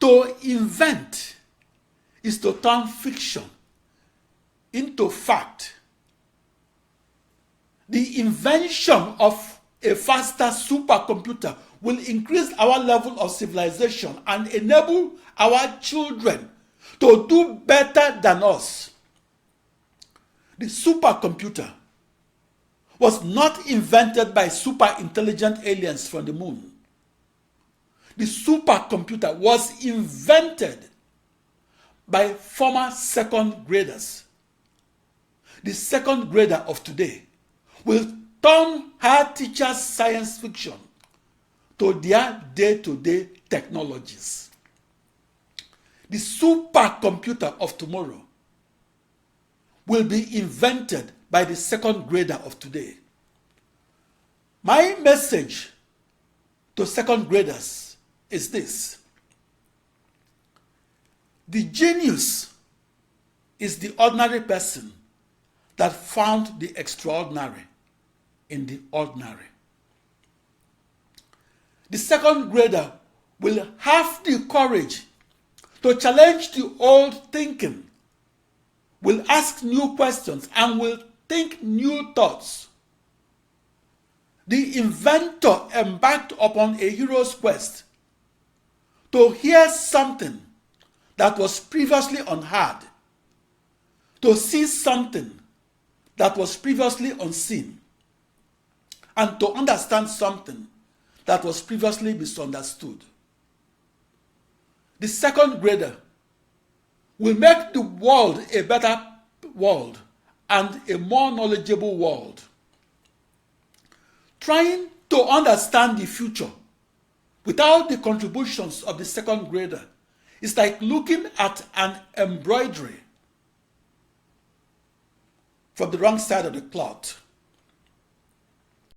To invent is to turn fiction into fact. The invention of a faster supercomputer will increase our level of civilization and enable our children to do better than us. The supercomputer was not invented by super intelligent aliens from the moon. The supercomputer was invented by former second graders. The second grader of today will turn her teacher's science fiction to their day-to-day technologies. The supercomputer of tomorrow will be invented by the second grader of today. My message to second graders is this: the genius is the ordinary person that found the extraordinary in the ordinary. The second grader will have the courage to challenge the old thinking, will ask new questions, and will think new thoughts. The inventor embarked upon a hero's quest to hear something that was previously unheard, to see something that was previously unseen, and to understand something that was previously misunderstood. The second grader will make the world a better world and a more knowledgeable world. Trying to understand the future without the contributions of the second grader is like looking at an embroidery from the wrong side of the cloth.